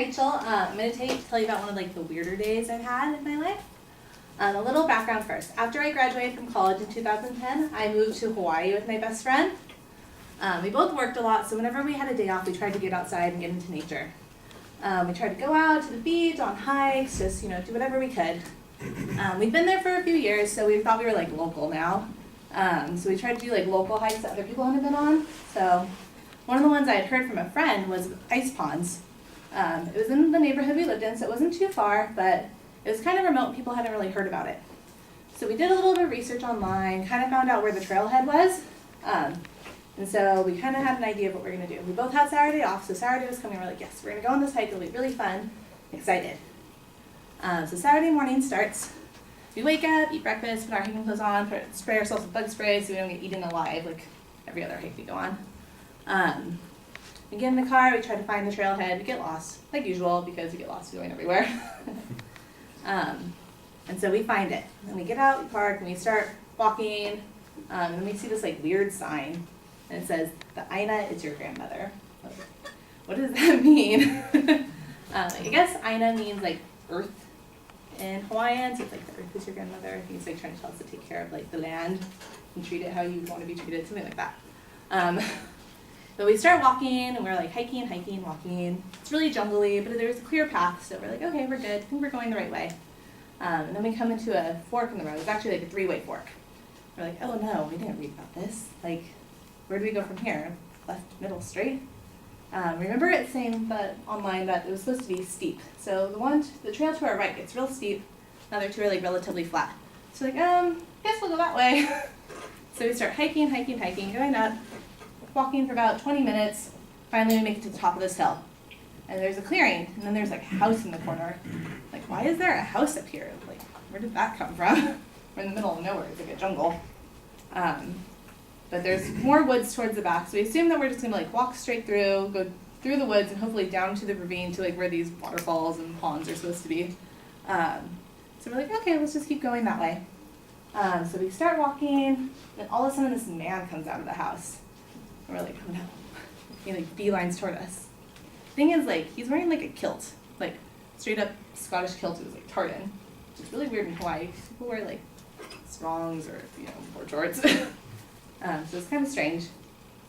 Rachel. I'm going to tell you about one of like the weirder days I've had in my life. A little background first. After I graduated from college in 2010, I moved to Hawaii with my best friend. We both worked a lot, so whenever we had a day off, we tried to get outside and get into nature. We tried to go out to the beach, on hikes, just do whatever we could. We'd been there for a few years, so we thought we were like local now. So we tried to do like local hikes that other people hadn't been on. So one of the ones I had heard from a friend was ice ponds. It was in the neighborhood we lived in, so it wasn't too far, but it was kind of remote and people hadn't really heard about it. So we did a little bit of research online, kind of found out where the trailhead was. And so we kind of had an idea of what we were going to do. We both had Saturday off, so Saturday was coming. We're like, yes, we're going to go on this hike. It'll be really fun. Excited. So Saturday morning starts. We wake up, eat breakfast, put our hiking clothes on, spray ourselves with bug spray so we don't get eaten alive like every other hike we go on. We get in the car, we try to find the trailhead, we get lost, like usual, because we get lost going everywhere. And so we find it. And we get out, we park, and we start walking, and then we see this like weird sign, and it says, "The Aina is your grandmother." Like, what does that mean? I guess Aina means like earth in Hawaiian, so it's like the earth is your grandmother. I think it's like trying to tell us to take care of like the land and treat it how you want to be treated, something like that. But we start walking, and we're like hiking, walking. It's really jungly, but there's a clear path, so we're like, okay, we're good. I think we're going the right way. And then we come into a fork in the road. It's actually like a three-way fork. We're like, oh no, we didn't read about this. Like, where do we go from here? Left, middle, straight? Remember it saying that online that it was supposed to be steep. So the trail to our right gets real steep. Another two are like relatively flat. So like, guess we'll go that way. So we start hiking, going up, walking for about 20 minutes. Finally, we make it to the top of this hill. And there's a clearing, and then there's like a house in the corner. Like, why is there a house up here? Like, where did that come from? We're in the middle of nowhere. It's like a jungle. But there's more woods towards the back, so we assume that we're just gonna like walk straight through, go through the woods, and hopefully down to the ravine to like where these waterfalls and ponds are supposed to be. So we're like, okay, let's just keep going that way. So we start walking, and all of a sudden this man comes out of the house. And we're like, oh no. He like beelines toward us. Thing is, like, he's wearing like a kilt, like straight up Scottish kilt. It was like tartan, which is really weird in Hawaii. People wear like strongs or board shorts. So it's kind of strange.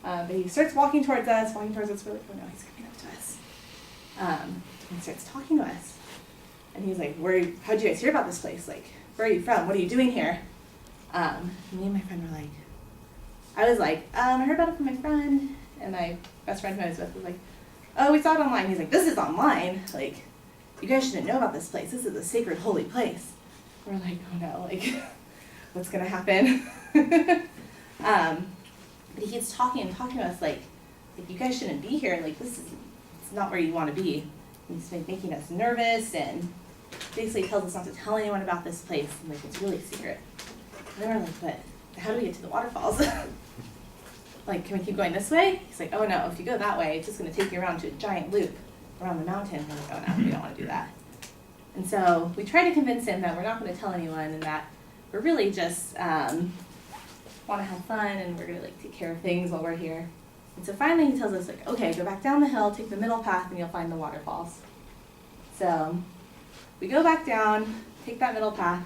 But he starts walking towards us. We're like, oh no, he's coming up to us. And he starts talking to us. And he's like, how'd you guys hear about this place? Like, where are you from? What are you doing here? Me and my friend were like, I was like, I heard about it from my friend. And my best friend who I was with was like, oh, we saw it online. He's like, this is online. Like, you guys shouldn't know about this place. This is a sacred, holy place. And we're like, oh no, like, what's gonna happen? But he keeps talking to us like you guys shouldn't be here. Like, it's not where you want to be. And he's making us nervous and basically tells us not to tell anyone about this place. And like, it's really secret. And then we're like, but how do we get to the waterfalls? Like, can we keep going this way? He's like, oh no, if you go that way, it's just going to take you around to a giant loop around the mountain. We're like, oh no, we don't want to do that. And so we try to convince him that we're not going to tell anyone and that we're really just want to have fun and we're going to like take care of things while we're here. And so finally he tells us like, okay, go back down the hill, take the middle path, and you'll find the waterfalls. So we go back down, take that middle path.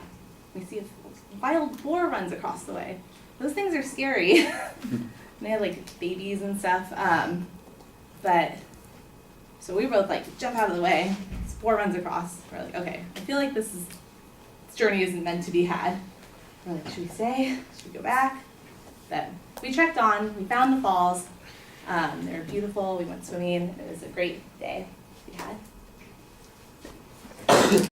We see a wild boar runs across the way. Those things are scary. They have like babies and stuff. But so we both like jump out of the way. This boar runs across. We're like, okay, I feel like this journey isn't meant to be had. We're like, should we stay? Should we go back? But we trekked on. We found the falls. They were beautiful. We went swimming. It was a great day we had.